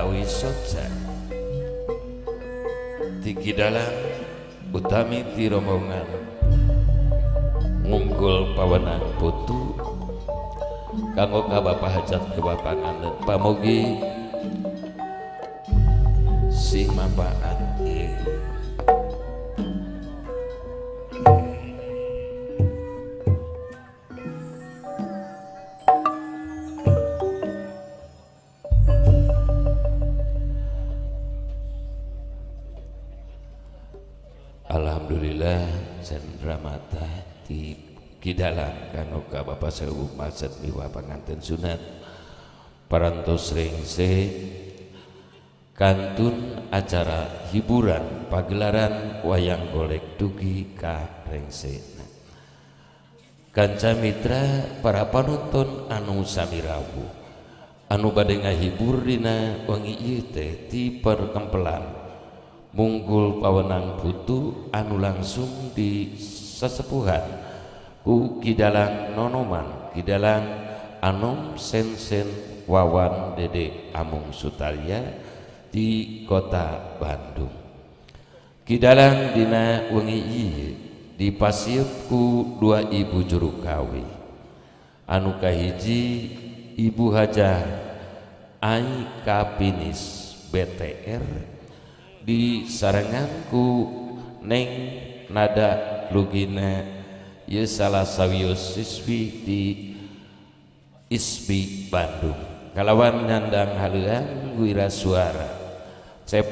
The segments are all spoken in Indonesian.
utawi soja tiki dalam utami ti rombongan ngunggul pawenang putu kanggo ka Bapak hajat ke Bapak nganten pamugi sing manfaat Alhamdulillah cendera mata di kidalan kanggo ka Bapak sewu maksud miwa panganten sunat parantos rengse kantun acara hiburan pagelaran wayang golek dugi ka rengse kanca mitra para penonton anu sami rawuh anu bade ngahibur dina wengi ieu teh ti perkempelan munggul pawenang putu anu langsung di sesepuhan ku kidalang nonoman kidalang anom sen-sen wawan dede amung sutarya di kota Bandung kidalang dina wengi ieu dipasieup ku dua ibu juru kawi anu kahiji Ibu Hajah Ai Kapinis BTR disarenganku Neng Nada Lugina ye salah sawios siswi di ISBI Bandung kalawan nyandang haluan wira suara Cep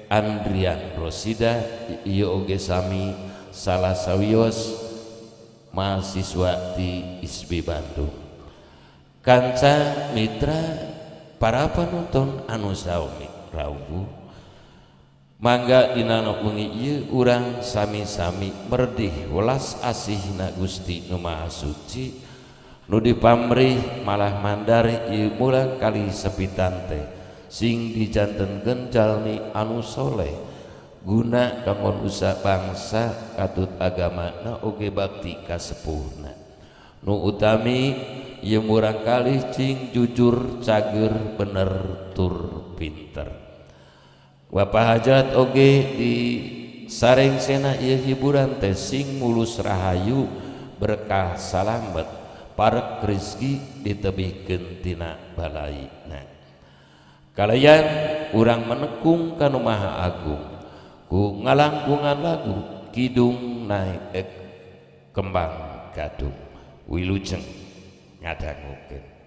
Andrian Rosida ye oge sami salah sawios mahasiswa di ISBI Bandung kanca mitra para penonton anu sami rawuh mangga dina wengi ieu urang sami-sami merdih welas asihna Gusti Nu Maha Suci nu dipamrih malah mandar ieu mulang kali sepitan teh sing dijantenkeun jalmi anu soleh guna kanggo nusa bangsa katut agamana oge bakti ka sepuhna nu utami ieu murang kali cing jujur cager bener tur pinter Bapak hajat oge di sareng sena ieu hiburan teh sing mulus rahayu berkah salamet parek rezeki ditebihkeun tina balaina kalayan urang menekung ka Nu Maha Agung ku ngalangkungan lagu kidung naik kembang gadung wilujeng ngadangukeun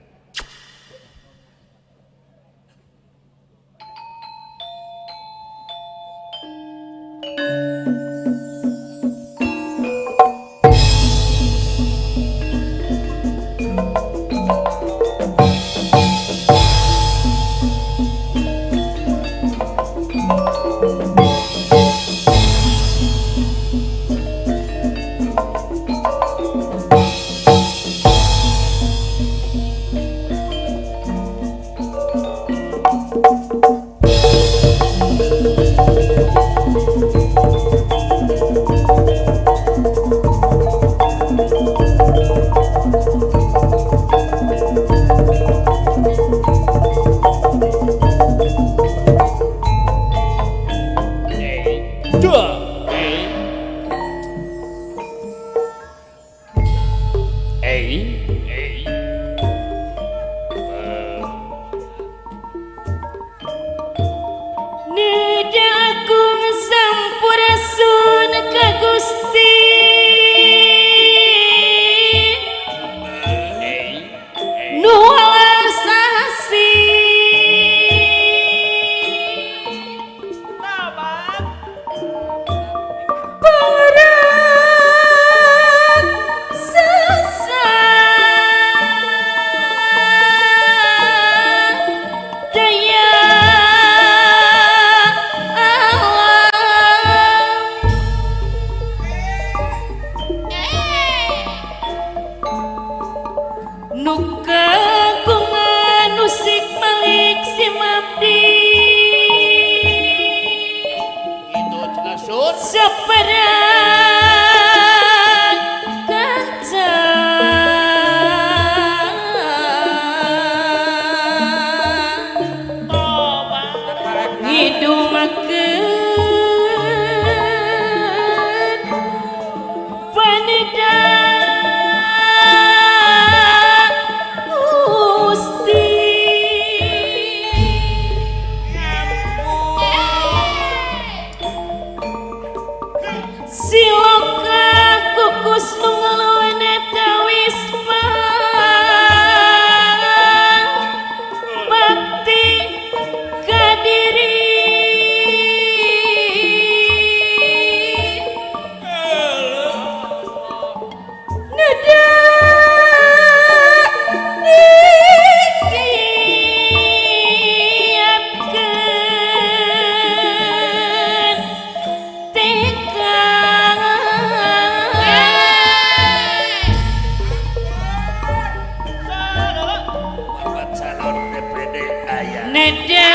Neda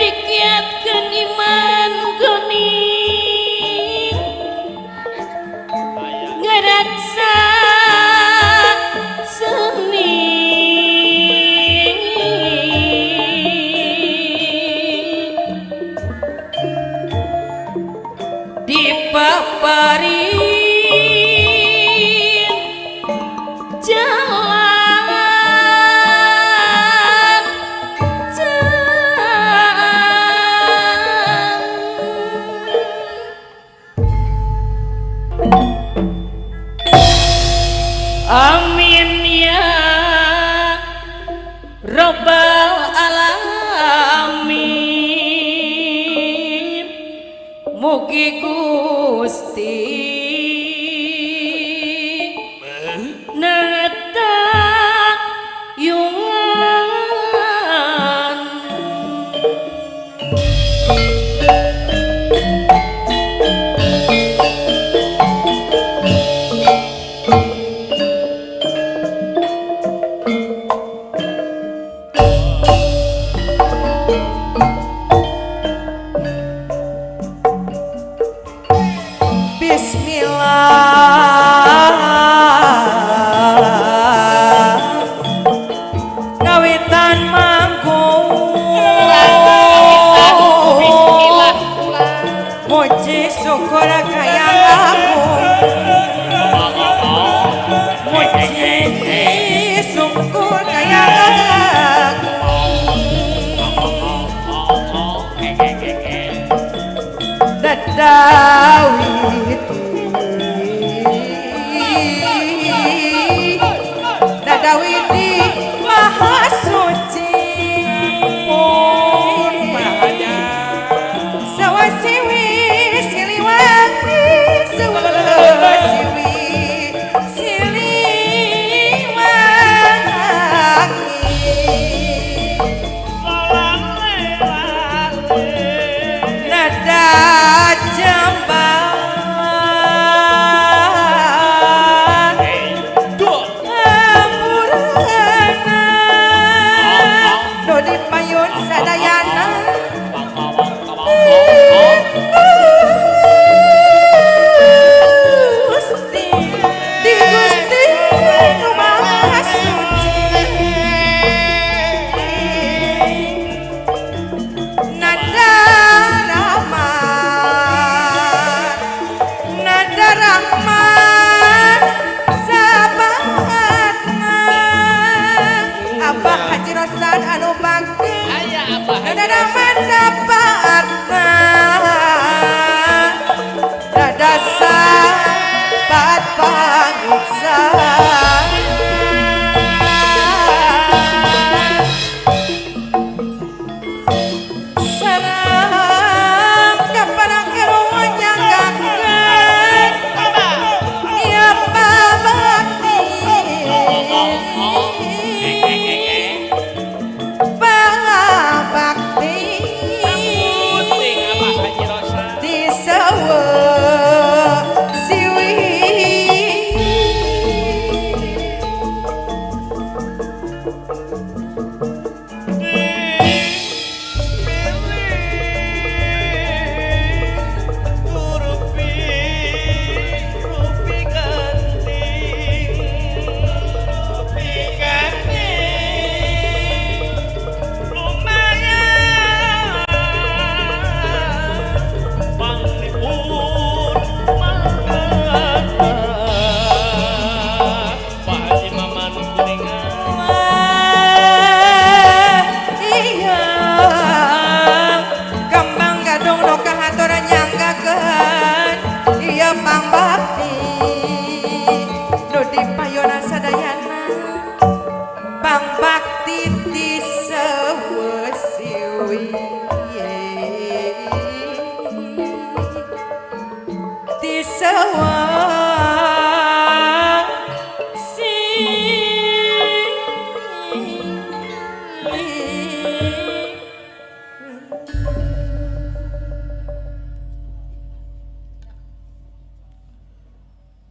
dikiatkeun iman geuning ngaraksa seni dipapari jalan amin ya Rabbal alamin mugi Gusti nata yungan Bismillah kawitan manggung muji syukur kayang agung muji syukur kayang agung dadawiti dadawiti maha suci sawasiwi siliwangi sawasiwi siliwangi nada jambang Dodi payun sadayana Gusti di Gusti Maha Suci nada rahman sabatna Abah Haji Rosan anu bakti nada rahman sabatna nada sabat panguksa sarang kaparang elunya ganggan ya babakti babakti di sawa siwi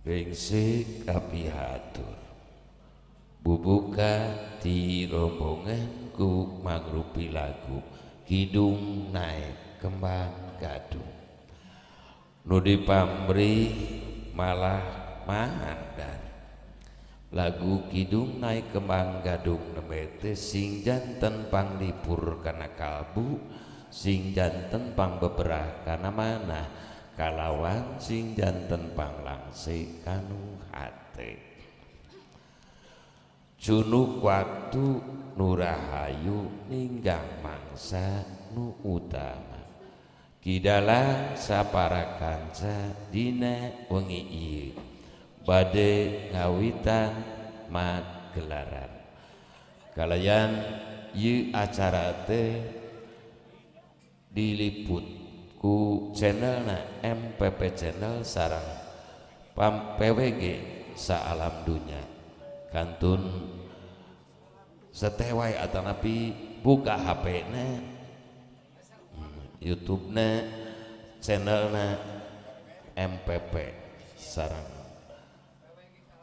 Rengsik api hatur bubuka di rombongan ku mangrupi lagu Kidung Naik Kembang Gadung nu dipamri malah mandan lagu Kidung Naik Kembang Gadung nemete sing janten panglipur kana kalbu sing janten pangbeberah kana manah kalawan sing janten panglangse kanu hate junuk waktu nurahayu ninggang mangsa nu utama kidalang sapara kanca dina wengi ieu bade ngawitan magelaran kalayan ieu acara teh diliput ku channelna MPP channel sareng PWG sa alam dunya kantun setewai atanapi buka HP-na YouTube-na channelna MPP sareng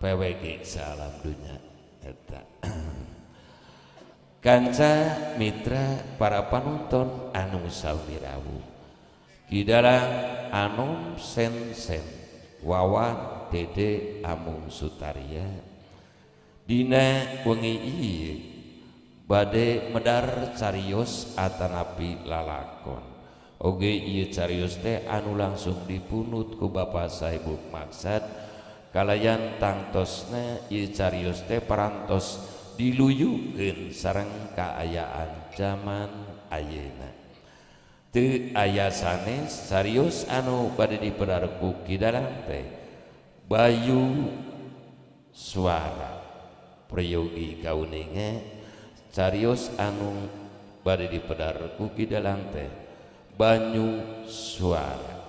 PWG sa alam dunya eta kanca mitra para penonton anu sawirawu kidalang Anom Sen Wawan Dede Amung Sutaria dina wengi ieu bade medar carios atanapi lalakon oge ieu carios teh anu langsung dipunut ku Bapak Saibuk Maksad kalayan tangtosna ieu carios teh parantos diluyukeun sareng kaayaan zaman ayeuna teu aya sanes carios anu bade diperar ku kidalang teh Bayu Suara prayogi kauninge carios anu bade dipedar ku kidalang teh Banyu Suara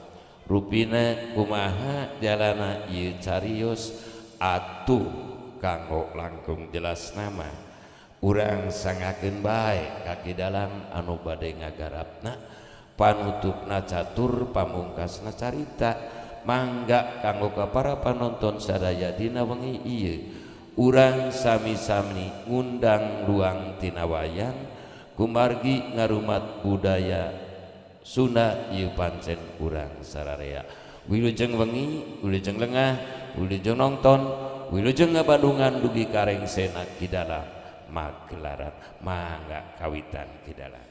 rupina kumaha jalana ieu carios atuh kanggo langkung jelas nama urang sangakeun bae ka kidalang anu bade ngagarapna panutupna catur pamungkasna carita mangga kanggo ka para panonton sadaya dina wengi ieu urang sami-sami ngundang luang tinawayan kumargi ngarumat budaya Sunda ieu pancen urang sararea wilujeng wengi wilujeng lengah wilujeng nongton wilujeng ngabadungan dugi kareng sena kidalang magelaran mangga kawitan kidalang